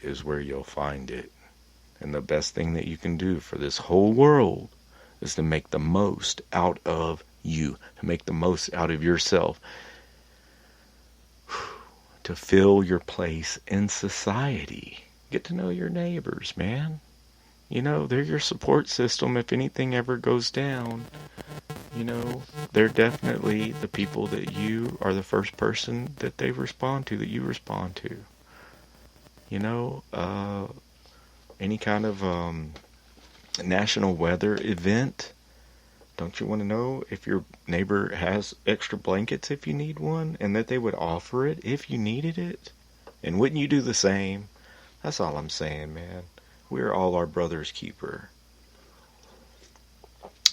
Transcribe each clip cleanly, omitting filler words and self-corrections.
is where you'll find it. And the best thing that you can do for this whole world is to make the most out of you, to make the most out of yourself, to fill your place in society. Get to know your neighbors, man. You know, they're your support system if anything ever goes down. You know, they're definitely the people that you are the first person that they respond to, that you respond to. You know, any kind of national weather event, don't you want to know if your neighbor has extra blankets if you need one, and that they would offer it if you needed it? And wouldn't you do the same? That's all I'm saying, man. We're all our brother's keeper.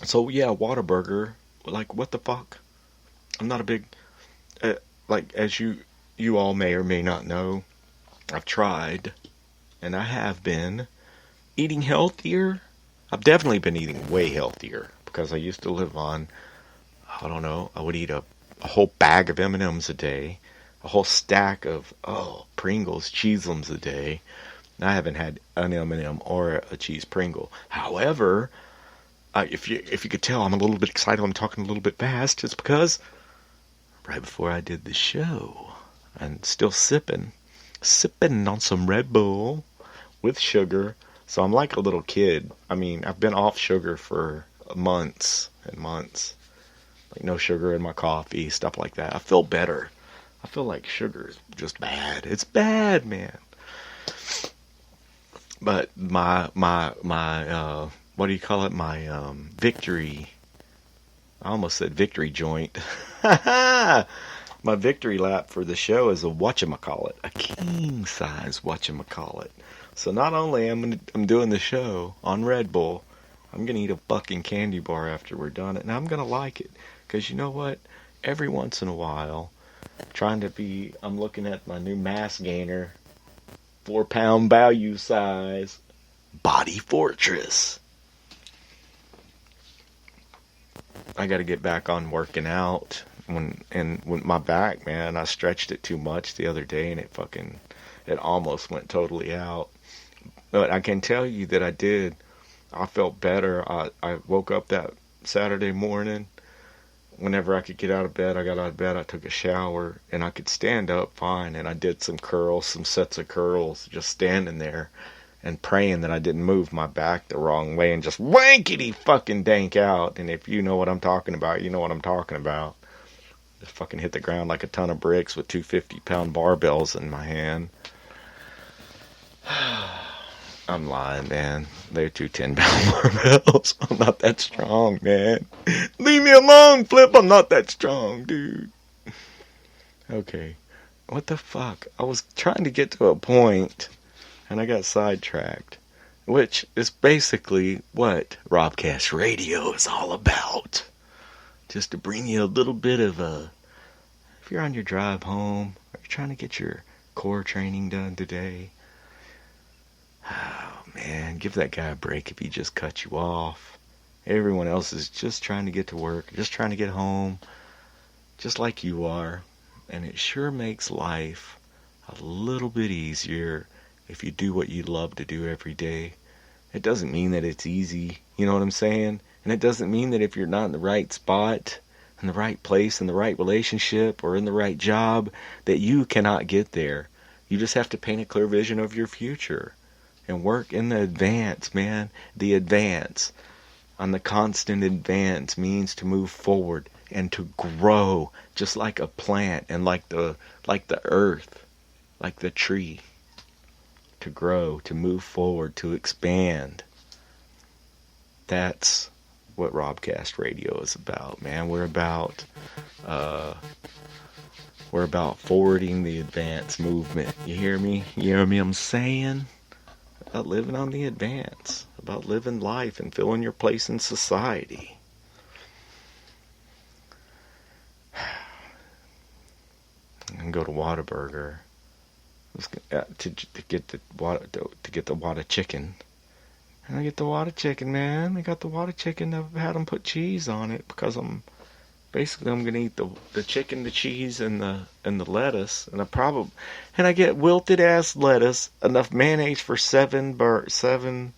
So yeah, Whataburger, like what the fuck? I'm not a big, like as you all may or may not know, I've tried, and I have been eating healthier. I've definitely been eating way healthier because I used to live on, I don't know, I would eat a whole bag of M&Ms a day, a whole stack of Pringles, Cheezums a day. I haven't had an M&M or a cheese Pringle. However, if you could tell, I'm a little bit excited. I'm talking a little bit fast. It's because right before I did the show, I'm still sipping on some Red Bull with sugar. So I'm like a little kid. I mean, I've been off sugar for months and months. Like no sugar in my coffee, stuff like that. I feel better. I feel like sugar is just bad. It's bad, man. But my what do you call it? My victory. I almost said victory joint. My victory lap for the show is a whatchamacallit, a king size whatchamacallit. So not only I'm doing the show on Red Bull, I'm gonna eat a fucking candy bar after we're done it, and I'm gonna like it, because you know what? Every once in a while, I'm looking at my new mass gainer. 4-pound value size Body Fortress. I got to get back on working out. When my back, man, I stretched it too much the other day and it almost went totally out. But I can tell you that I did. I felt better. I woke up that Saturday morning. Whenever I could get out of bed, I got out of bed, I took a shower, and I could stand up fine, and I did some sets of curls, just standing there and praying that I didn't move my back the wrong way and just wankety fucking dank out. And if you know what I'm talking about, you know what I'm talking about. Just fucking hit the ground like a ton of bricks with 250-pound barbells in my hand. I'm lying, man. They're 2 10-pound barbells. I'm not that strong, man. Leave me alone, Flip. I'm not that strong, dude. Okay. What the fuck? I was trying to get to a point, and I got sidetracked. Which is basically what Robcast Radio is all about. Just to bring you a little bit of if you're on your drive home, or you're trying to get your core training done today, oh, man, give that guy a break if he just cut you off. Everyone else is just trying to get to work, just trying to get home, just like you are. And it sure makes life a little bit easier if you do what you love to do every day. It doesn't mean that it's easy, you know what I'm saying? And it doesn't mean that if you're not in the right spot, in the right place, in the right relationship, or in the right job, that you cannot get there. You just have to paint a clear vision of your future. And work in the advance, man. The advance. On the constant advance means to move forward and to grow, just like a plant and like the earth, like the tree. To grow, to move forward, to expand. That's what Robcast Radio is about, man. We're about forwarding the advance movement. You hear me? You hear me? I'm saying. About living on the advance, about living life and filling your place in society. And go to Whataburger to get the Whata chicken. And I get the Whata chicken, man. I got the Whata chicken. I've had them put cheese on it because I'm Basically, I'm gonna eat the chicken, the cheese, and the lettuce, and I get wilted ass lettuce, enough mayonnaise for seven.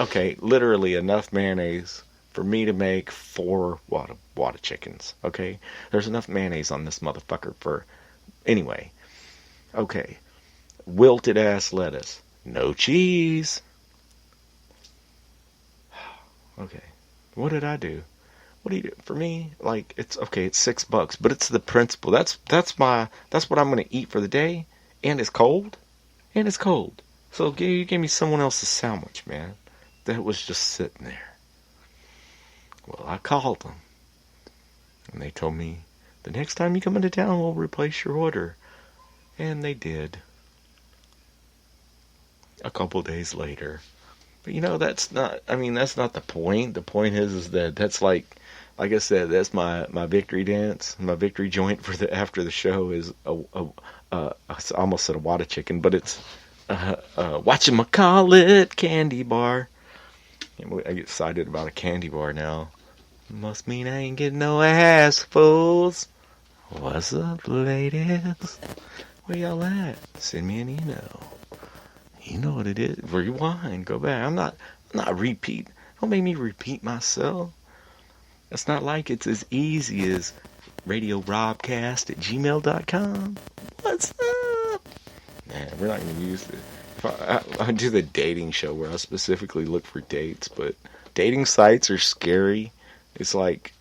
Okay, literally enough mayonnaise for me to make 4 wada chickens. Okay, there's enough mayonnaise on this motherfucker for anyway. Okay, wilted ass lettuce, no cheese. Okay, what did I do? What do you do? For me, like it's okay. It's $6, but it's the principle. That's what I'm gonna eat for the day, and it's cold, and it's cold. So you gave me someone else's sandwich, man. That was just sitting there. Well, I called them, and they told me the next time you come into town, we'll replace your order, and they did. A couple days later, but that's not. I mean, that's not the point. The point is that that's like I said, that's my victory dance. My victory joint for the after the show is I almost said a wada chicken, but it's whatchamacallit candy bar. I get excited about a candy bar now. Must mean I ain't getting no ass, fools. What's up, ladies? Where y'all at? Send me an email. You know what it is. Rewind. Go back. I'm not repeat. Don't make me repeat myself. It's not like it's as easy as RadioRobcast@gmail.com. What's up? Man, we're not going to use it. I do the dating show where I specifically look for dates, but dating sites are scary. It's like,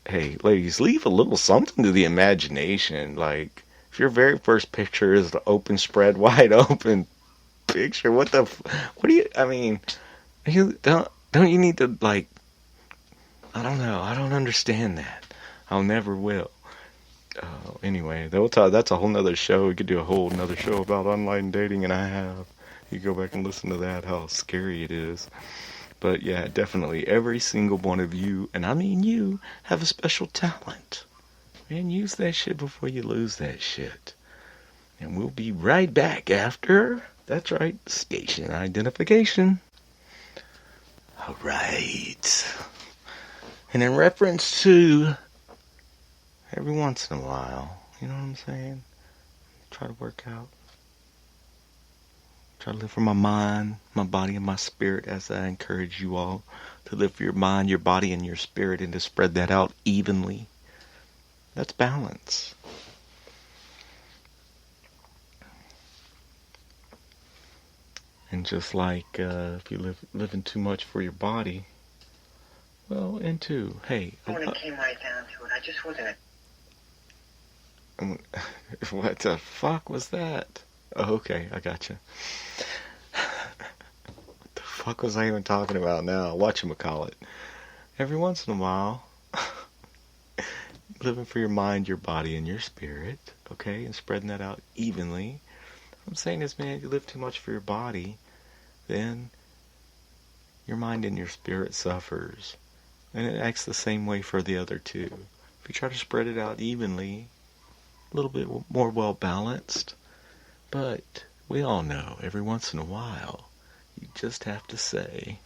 hey, ladies, leave a little something to the imagination. Like, if your very first picture is the open spread, wide open picture, what do you, I mean, you don't you need to, like, I don't know, I don't understand that. I'll never will. Anyway, that's a whole nother show. We could do a whole nother show about online dating, and I have. You go back and listen to that, how scary it is. But yeah, definitely, every single one of you, and I mean you, have a special talent. Man, use that shit before you lose that shit. And we'll be right back after, that's right, station identification. Alright. And in reference to every once in a while, you know what I'm saying? Try to work out. Try to live for my mind, my body, and my spirit, as I encourage you all to live for your mind, your body, and your spirit, and to spread that out evenly. That's balance. And just like if you living too much for your body, well, hey. When it came right down to it, I just wasn't What the fuck was that? Oh, okay, I gotcha. What the fuck was I even talking about now? Whatchamacallit. Every once in a while, living for your mind, your body, and your spirit, okay, and spreading that out evenly. What I'm saying is, man, if you live too much for your body, then your mind and your spirit suffers. And it acts the same way for the other two. If you try to spread it out evenly, a little bit more well-balanced, but we all know every once in a while, you just have to say,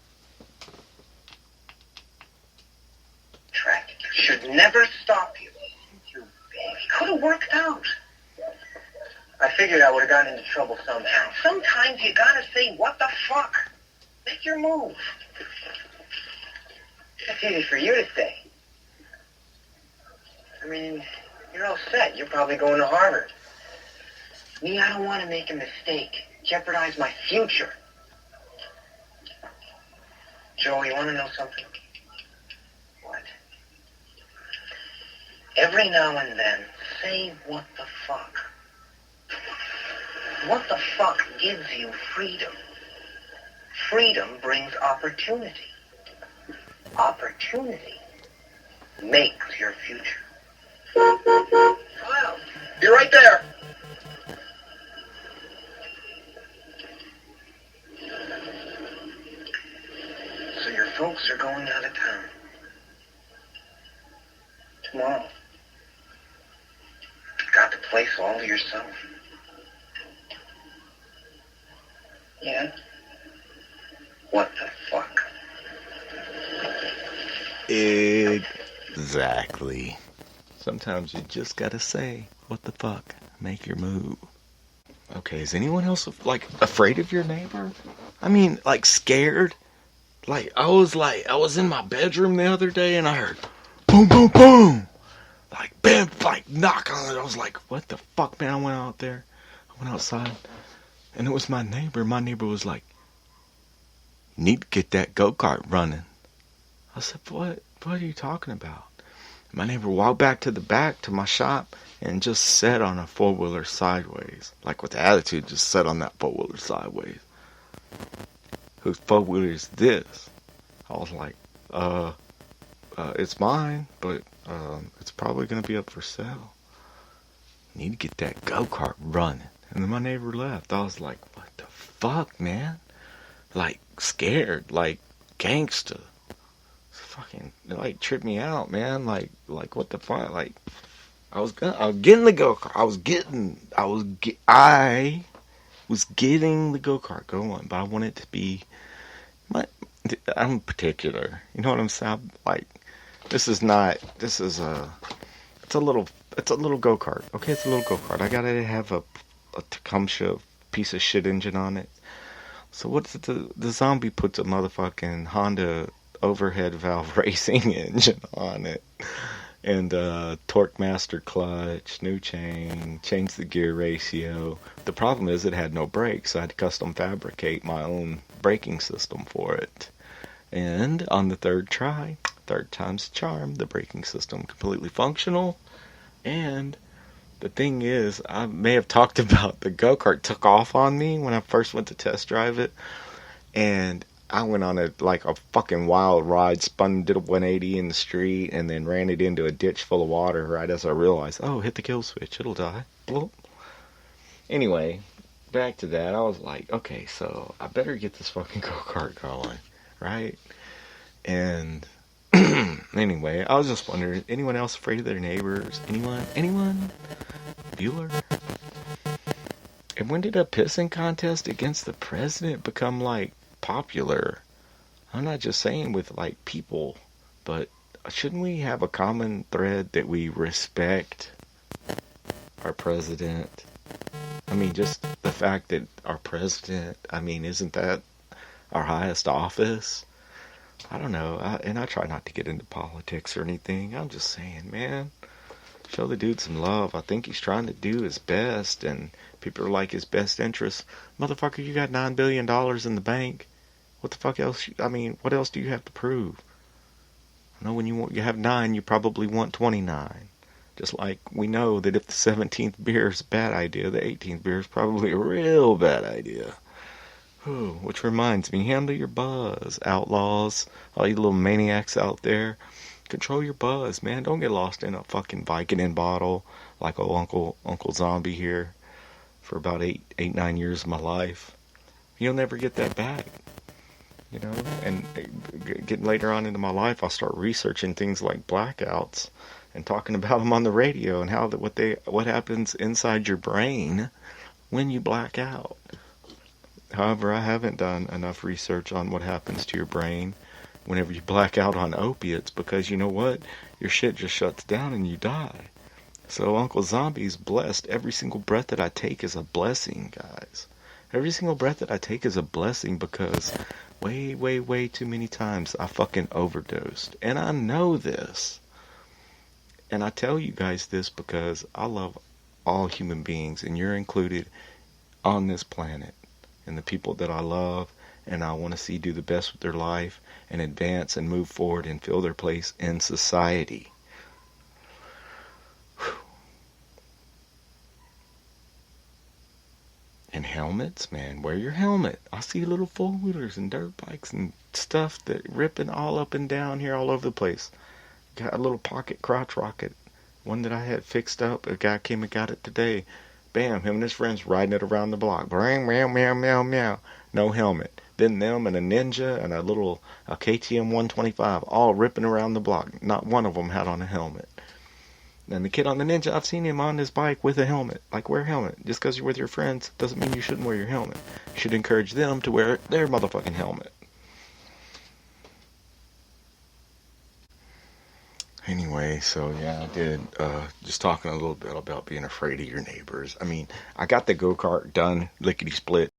track should never stop you. You baby. Could have worked out. I figured I would have gotten into trouble somehow. Sometimes you gotta say, what the fuck? Make your move. It's easy for you to say. I mean, you're all set. You're probably going to Harvard. Me, I don't want to make a mistake. Jeopardize my future. Joe, you want to know something? What? Every now and then, say what the fuck. What the fuck gives you freedom? Freedom brings opportunity. Opportunity makes your future. Kyle, you're right there. So your folks are going out of town. Tomorrow. You got the place all to yourself. Yeah? What the fuck? Exactly. Sometimes you just gotta say, what the fuck? Make your move. Okay, is anyone else, like, afraid of your neighbor? I mean, like, scared? I was in my bedroom the other day and I heard boom, boom, boom. Like, bam, like, knock on it. I was like, what the fuck, man? I went out there. I went outside and it was my neighbor. My neighbor was like, you need to get that go-kart running. I said, what? What are you talking about? My neighbor walked back to my shop and just sat on a four-wheeler sideways. Like, with attitude, just sat on that four-wheeler sideways. Whose four-wheeler is this? I was like, it's mine, but it's probably going to be up for sale. You need to get that go-kart running. And then my neighbor left. I was like, what the fuck, man? Like, scared, like, gangsta. Fucking, like, tripped me out, man. Like, what the fuck? Like, I was getting the go-kart. I was getting the go-kart going, but I want it to be, I'm particular. You know what I'm saying? Like, it's a little go-kart. Okay, it's a little go-kart. I gotta have a Tecumseh piece of shit engine on it. So what's the zombie puts a motherfucking Honda overhead valve racing engine on it, and torque master clutch, new chain, changed the gear ratio. The problem is it had no brakes, so I had to custom fabricate my own braking system for it. And on the third time's the charm, the braking system completely functional. And the thing is, I may have talked about the go-kart took off on me when I first went to test drive it, and I went on a fucking wild ride, did a 180 in the street, and then ran it into a ditch full of water right as I realized, oh, hit the kill switch, it'll die. Bloop. Anyway, back to that, I was like, okay, so I better get this fucking go-kart going, right? And anyway, I was just wondering, anyone else afraid of their neighbors? Anyone? Bueller? And when did a pissing contest against the president become, like, popular? I'm not just saying with, like, people, but shouldn't we have a common thread that we respect our president? I mean, just the fact that our president, I mean, isn't that our highest office? I don't know, and I try not to get into politics or anything. I'm just saying, man, show the dude some love. I think he's trying to do his best, and people are like his best interest. Motherfucker, you got $9 billion in the bank. What the fuck else? I mean, what else do you have to prove? I know when you have 9, you probably want 29. Just like we know that if the 17th beer is a bad idea, the 18th beer is probably a real bad idea. Ooh, which reminds me, handle your buzz, outlaws, all you little maniacs out there. Control your buzz, man. Don't get lost in a fucking Vicodin bottle like old Uncle Zombie here for about 9 years of my life. You'll never get that back. You know, and getting later on into my life, I'll start researching things like blackouts and talking about them on the radio and how what happens inside your brain when you black out. However, I haven't done enough research on what happens to your brain whenever you black out on opiates, because you know what? Your shit just shuts down and you die. So Uncle Zombie's blessed. Every single breath that I take is a blessing, guys. Every single breath that I take is a blessing, because way, way, way too many times I fucking overdosed. And I know this. And I tell you guys this because I love all human beings, and you're included on this planet. And the people that I love and I want to see do the best with their life and advance and move forward and fill their place in society. Whew. And helmets, man, wear your helmet. I see little four-wheelers and dirt bikes and stuff that ripping all up and down here all over the place. Got a little pocket crotch rocket, one that I had fixed up. A guy came and got it today. Bam, him and his friends riding it around the block. Bang, meow, meow, meow, meow. No helmet. Then them and a Ninja and a KTM 125 all ripping around the block. Not one of them had on a helmet. And the kid on the Ninja, I've seen him on his bike with a helmet. Like, wear a helmet. Just because you're with your friends doesn't mean you shouldn't wear your helmet. You should encourage them to wear their motherfucking helmet. anyway, so yeah, I did. Just talking a little bit about being afraid of your neighbors. I mean, I got the go-kart done, lickety-split.